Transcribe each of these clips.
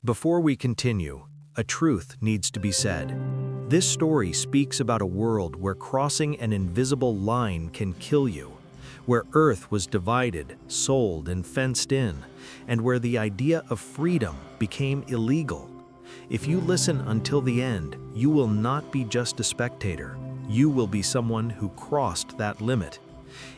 Before we continue, a truth needs to be said. This story speaks about a world where crossing an invisible line can kill you, where Earth was divided, sold, and fenced in, and where the idea of freedom became illegal. If you listen until the end, you will not be just a spectator. You will be someone who crossed that limit.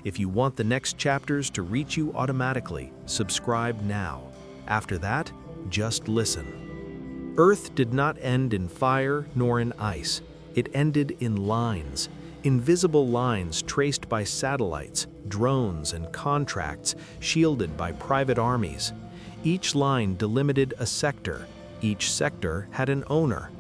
If you want the next chapters to reach you automatically, subscribe now. After that, just listen. Earth did not end in fire nor in ice. It ended in lines. Invisible lines traced by satellites, drones, and contracts, shielded by private armies. Each line delimited a sector. Each sector had an owner.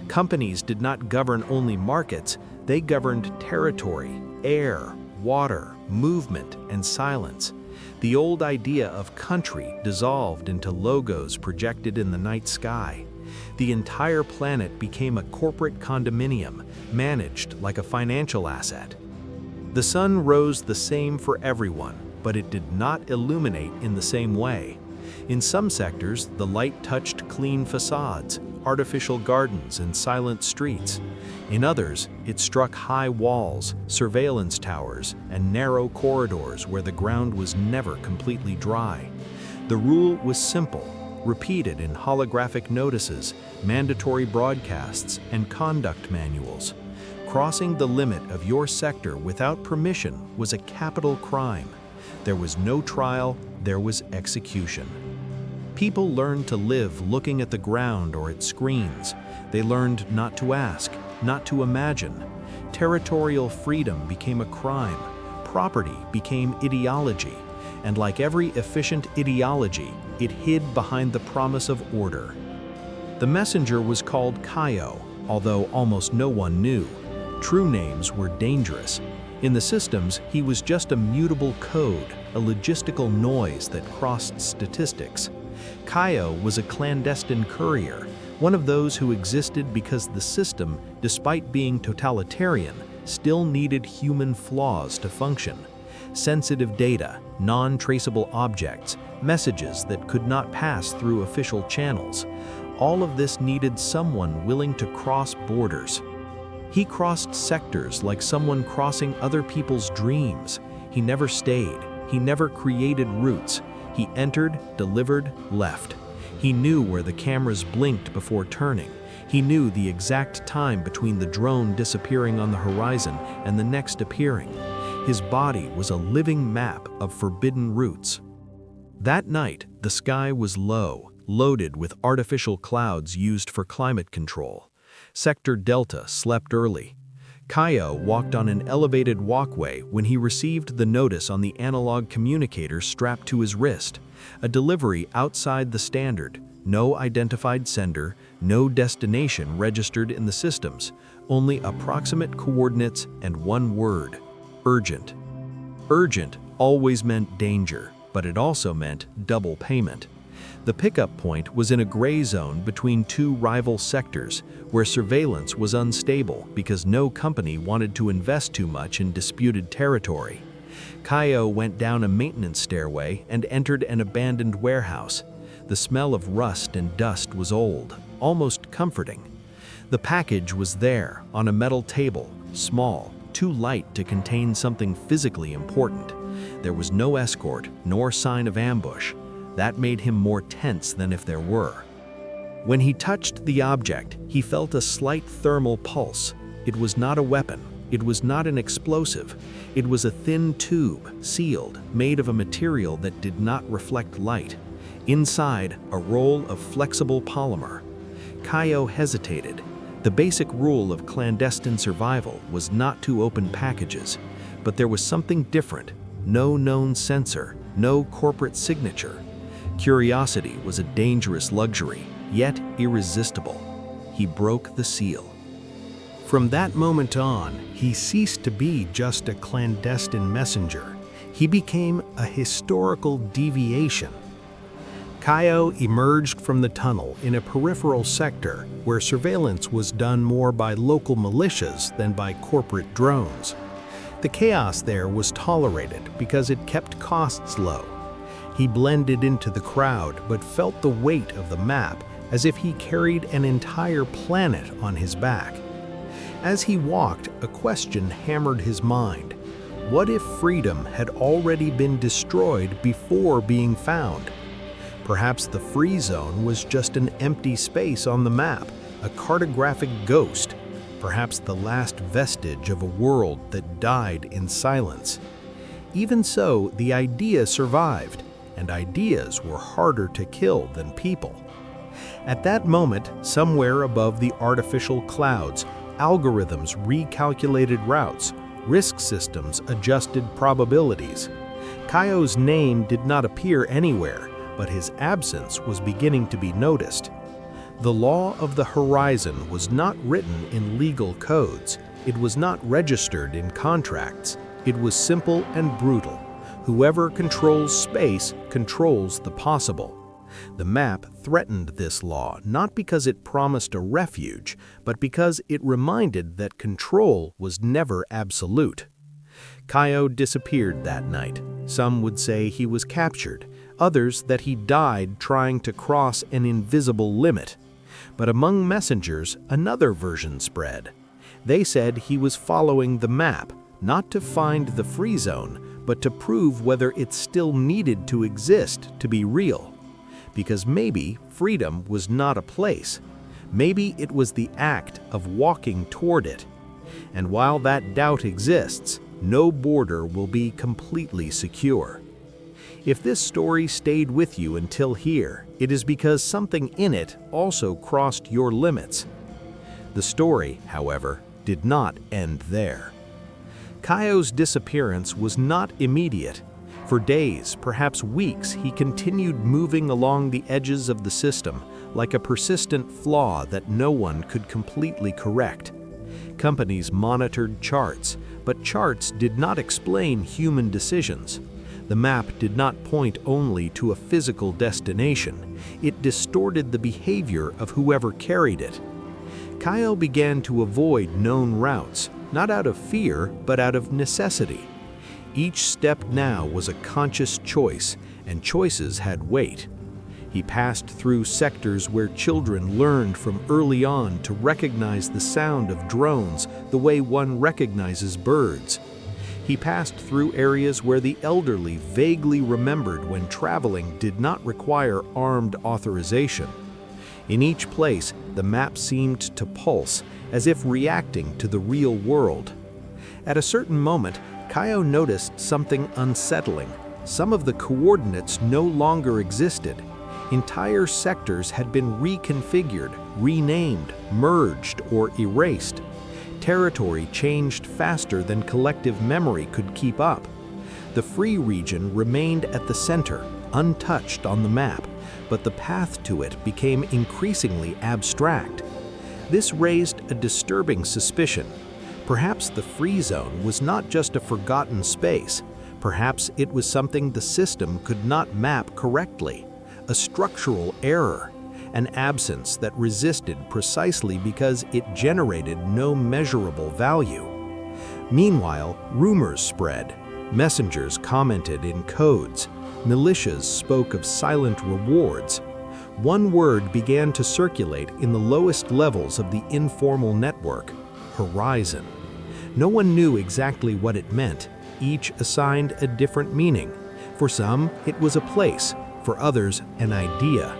Companies did not govern only markets, they governed territory, air, water, movement, and silence. The old idea of country dissolved into logos projected in the night sky. The entire planet became a corporate condominium, managed like a financial asset. The sun rose the same for everyone, but it did not illuminate in the same way. In some sectors, the light touched clean facades, artificial gardens, and silent streets. In others, it struck high walls, surveillance towers, and narrow corridors where the ground was never completely dry. The rule was simple, repeated in holographic notices, mandatory broadcasts, and conduct manuals. Crossing the limit of your sector without permission was a capital crime. There was no trial, there was execution. People learned to live looking at the ground or at screens. They learned not to ask, not to imagine. Territorial freedom became a crime. Property became ideology. And like every efficient ideology, it hid behind the promise of order. The messenger was called Kaio, although almost no one knew. True names were dangerous. In the systems, he was just a mutable code, a logistical noise that crossed statistics. Kaio was a clandestine courier, one of those who existed because the system, despite being totalitarian, still needed human flaws to function. Sensitive data, non-traceable objects, messages that could not pass through official channels. All of this needed someone willing to cross borders. He crossed sectors like someone crossing other people's dreams. He never stayed. He never created routes. He entered, delivered, left. He knew where the cameras blinked before turning. He knew the exact time between the drone disappearing on the horizon and the next appearing. His body was a living map of forbidden routes. That night, the sky was low, loaded with artificial clouds used for climate control. Sector Delta slept early. Kaio walked on an elevated walkway when he received the notice on the analog communicator strapped to his wrist. A delivery outside the standard, no identified sender, no destination registered in the systems, only approximate coordinates and one word: urgent. Urgent always meant danger, but it also meant double payment. The pickup point was in a gray zone between two rival sectors, where surveillance was unstable because no company wanted to invest too much in disputed territory. Kaio went down a maintenance stairway and entered an abandoned warehouse. The smell of rust and dust was old, almost comforting. The package was there, on a metal table, small, too light to contain something physically important. There was no escort, nor sign of ambush. That made him more tense than if there were. When he touched the object, he felt a slight thermal pulse. It was not a weapon. It was not an explosive. It was a thin tube, sealed, made of a material that did not reflect light. Inside, a roll of flexible polymer. Kaio hesitated. The basic rule of clandestine survival was not to open packages, but there was something different. No known sensor, no corporate signature. Curiosity was a dangerous luxury, yet irresistible. He broke the seal. From that moment on, he ceased to be just a clandestine messenger. He became a historical deviation. Kaio emerged from the tunnel in a peripheral sector where surveillance was done more by local militias than by corporate drones. The chaos there was tolerated because it kept costs low. He blended into the crowd but felt the weight of the map as if he carried an entire planet on his back. As he walked, a question hammered his mind. What if freedom had already been destroyed before being found? Perhaps the free zone was just an empty space on the map, a cartographic ghost, perhaps the last vestige of a world that died in silence. Even so, the idea survived, and ideas were harder to kill than people. At that moment, somewhere above the artificial clouds, algorithms recalculated routes, risk systems adjusted probabilities. Kaio's name did not appear anywhere, but his absence was beginning to be noticed. The law of the horizon was not written in legal codes. It was not registered in contracts. It was simple and brutal. Whoever controls space controls the possible. The map threatened this law not because it promised a refuge, but because it reminded that control was never absolute. Kaio disappeared that night. Some would say he was captured, others that he died trying to cross an invisible limit. But among messengers, another version spread. They said he was following the map, not to find the free zone, but to prove whether it still needed to exist to be real. Because maybe freedom was not a place. Maybe it was the act of walking toward it. And while that doubt exists, no border will be completely secure. If this story stayed with you until here, it is because something in it also crossed your limits. The story, however, did not end there. Kaio's disappearance was not immediate. For days, perhaps weeks, he continued moving along the edges of the system, like a persistent flaw that no one could completely correct. Companies monitored charts, but charts did not explain human decisions. The map did not point only to a physical destination. It distorted the behavior of whoever carried it. Kaio began to avoid known routes, not out of fear, but out of necessity. Each step now was a conscious choice, and choices had weight. He passed through sectors where children learned from early on to recognize the sound of drones the way one recognizes birds. He passed through areas where the elderly vaguely remembered when traveling did not require armed authorization. In each place, the map seemed to pulse, as if reacting to the real world. At a certain moment, Kaio noticed something unsettling. Some of the coordinates no longer existed. Entire sectors had been reconfigured, renamed, merged, or erased. Territory changed faster than collective memory could keep up. The free region remained at the center, untouched on the map, but the path to it became increasingly abstract. This raised a disturbing suspicion. Perhaps the free zone was not just a forgotten space. Perhaps it was something the system could not map correctly, a structural error. An absence that resisted precisely because it generated no measurable value. Meanwhile, rumors spread. Messengers commented in codes. Militias spoke of silent rewards. One word began to circulate in the lowest levels of the informal network: horizon. No one knew exactly what it meant. Each assigned a different meaning. For some, it was a place. For others, an idea.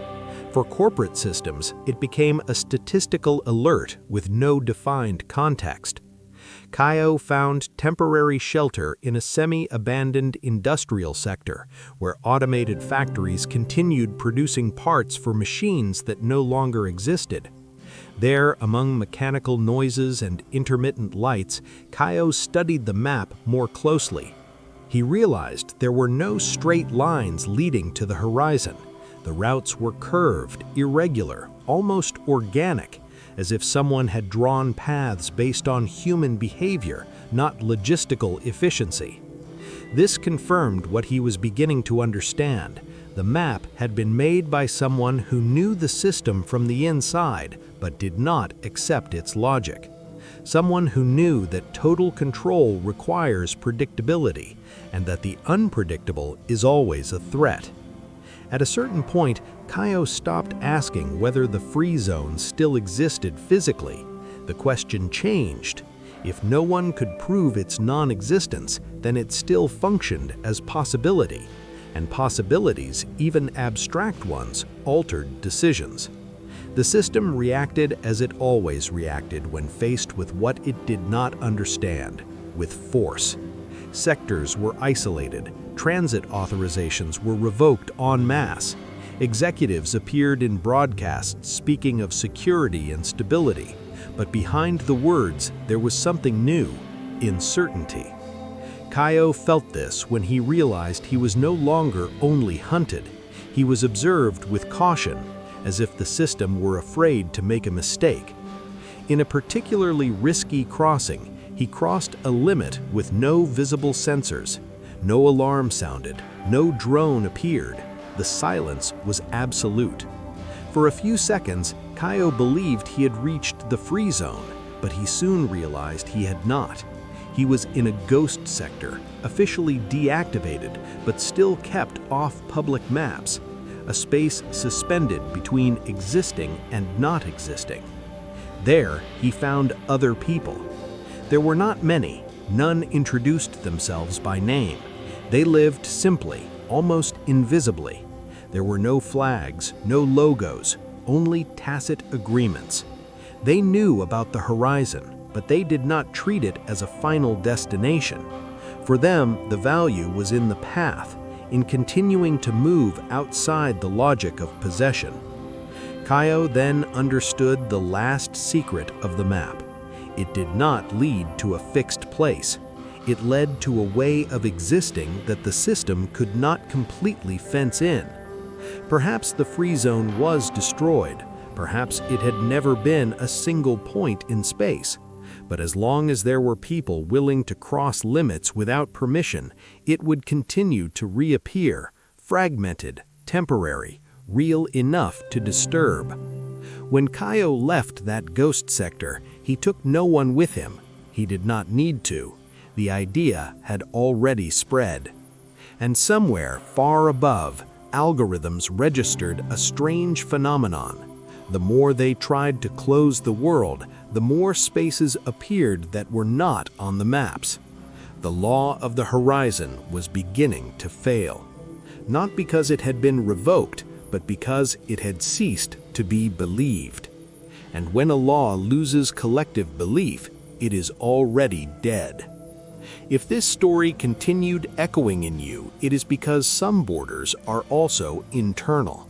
For corporate systems, it became a statistical alert with no defined context. Kaio found temporary shelter in a semi-abandoned industrial sector, where automated factories continued producing parts for machines that no longer existed. There, among mechanical noises and intermittent lights, Kaio studied the map more closely. He realized there were no straight lines leading to the horizon. The routes were curved, irregular, almost organic, as if someone had drawn paths based on human behavior, not logistical efficiency. This confirmed what he was beginning to understand. The map had been made by someone who knew the system from the inside, but did not accept its logic. Someone who knew that total control requires predictability, and that the unpredictable is always a threat. At a certain point, Kaio stopped asking whether the free zone still existed physically. The question changed. If no one could prove its non-existence, then it still functioned as possibility. And possibilities, even abstract ones, altered decisions. The system reacted as it always reacted when faced with what it did not understand, with force. Sectors were isolated, transit authorizations were revoked en masse. Executives appeared in broadcasts speaking of security and stability, but behind the words there was something new, uncertainty. Kaio felt this when he realized he was no longer only hunted. He was observed with caution, as if the system were afraid to make a mistake. In a particularly risky crossing, he crossed a limit with no visible sensors. No alarm sounded, no drone appeared. The silence was absolute. For a few seconds, Kaio believed he had reached the free zone, but he soon realized he had not. He was in a ghost sector, officially deactivated, but still kept off public maps. A space suspended between existing and not existing. There, he found other people. There were not many. None introduced themselves by name. They lived simply, almost invisibly. There were no flags, no logos, only tacit agreements. They knew about the horizon, but they did not treat it as a final destination. For them, the value was in the path, in continuing to move outside the logic of possession. Kaio then understood the last secret of the map. It did not lead to a fixed place. It led to a way of existing that the system could not completely fence in. Perhaps the free zone was destroyed. Perhaps it had never been a single point in space. But as long as there were people willing to cross limits without permission, it would continue to reappear, fragmented, temporary, real enough to disturb. When Kaio left that ghost sector, he took no one with him. He did not need to. The idea had already spread. And somewhere far above, algorithms registered a strange phenomenon. The more they tried to close the world, the more spaces appeared that were not on the maps. The law of the horizon was beginning to fail. Not because it had been revoked, but because it had ceased to be believed. And when a law loses collective belief, it is already dead. If this story continued echoing in you, it is because some borders are also internal.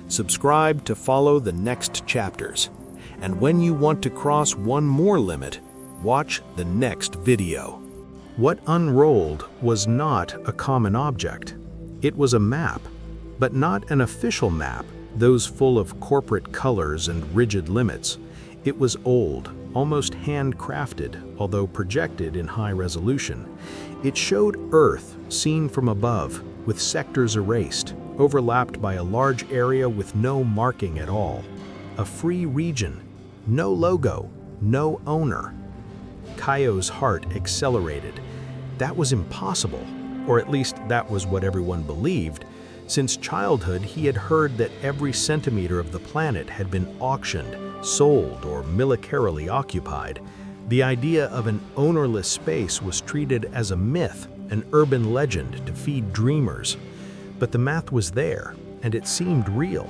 Subscribe to follow the next chapters. And when you want to cross one more limit, watch the next video. What unrolled was not a common object. It was a map, but not an official map, those full of corporate colors and rigid limits. It was old, almost handcrafted, although projected in high resolution. It showed Earth seen from above, with sectors erased, overlapped by a large area with no marking at all. A free region, no logo, no owner. Kaio's heart accelerated. That was impossible, or at least that was what everyone believed. Since childhood, he had heard that every centimeter of the planet had been auctioned, sold, or militarily occupied. The idea of an ownerless space was treated as a myth, an urban legend to feed dreamers. But the math was there, and it seemed real.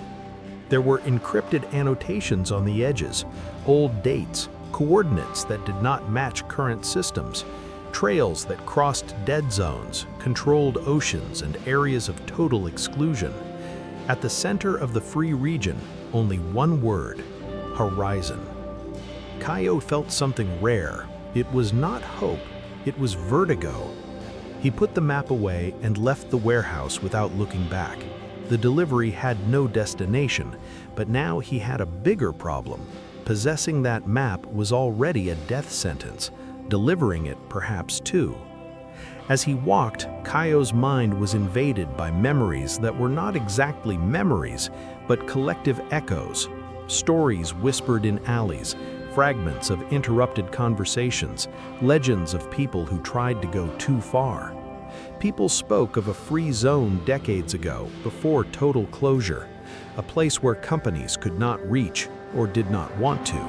There were encrypted annotations on the edges, old dates, coordinates that did not match current systems, trails that crossed dead zones, controlled oceans, and areas of total exclusion. At the center of the free region, only one word: horizon. Kaio felt something rare. It was not hope, it was vertigo. He put the map away and left the warehouse without looking back. The delivery had no destination, but now he had a bigger problem. Possessing that map was already a death sentence, delivering it perhaps too. As he walked, Kaio's mind was invaded by memories that were not exactly memories, but collective echoes. Stories whispered in alleys, fragments of interrupted conversations, legends of people who tried to go too far. People spoke of a free zone decades ago, before total closure, a place where companies could not reach or did not want to.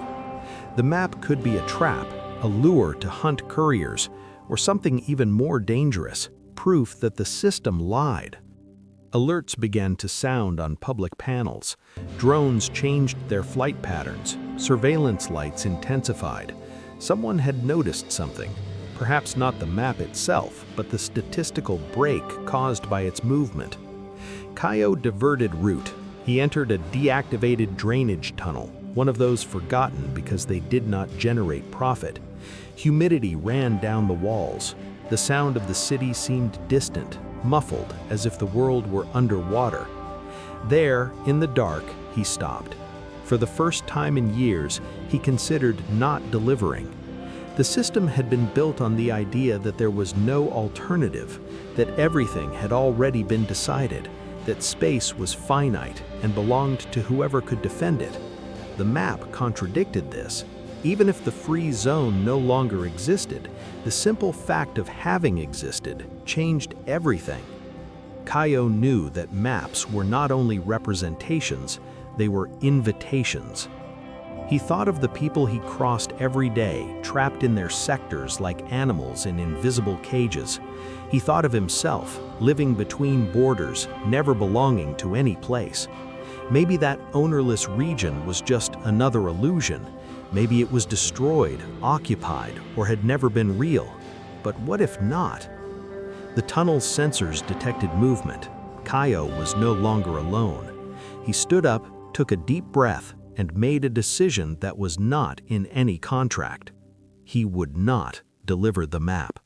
The map could be a trap, a lure to hunt couriers, or something even more dangerous, proof that the system lied. Alerts began to sound on public panels. Drones changed their flight patterns. Surveillance lights intensified. Someone had noticed something. Perhaps not the map itself, but the statistical break caused by its movement. Kaio diverted route. He entered a deactivated drainage tunnel, one of those forgotten because they did not generate profit. Humidity ran down the walls. The sound of the city seemed distant, muffled, as if the world were underwater. There, in the dark, he stopped. For the first time in years, he considered not delivering. The system had been built on the idea that there was no alternative, that everything had already been decided, that space was finite and belonged to whoever could defend it. The map contradicted this. Even if the free zone no longer existed, the simple fact of having existed changed everything. Kaio knew that maps were not only representations, they were invitations. He thought of the people he crossed every day, trapped in their sectors like animals in invisible cages. He thought of himself, living between borders, never belonging to any place. Maybe that ownerless region was just another illusion. Maybe it was destroyed, occupied, or had never been real. But what if not? The tunnel's sensors detected movement. Kaio was no longer alone. He stood up, took a deep breath, and made a decision that was not in any contract. He would not deliver the map.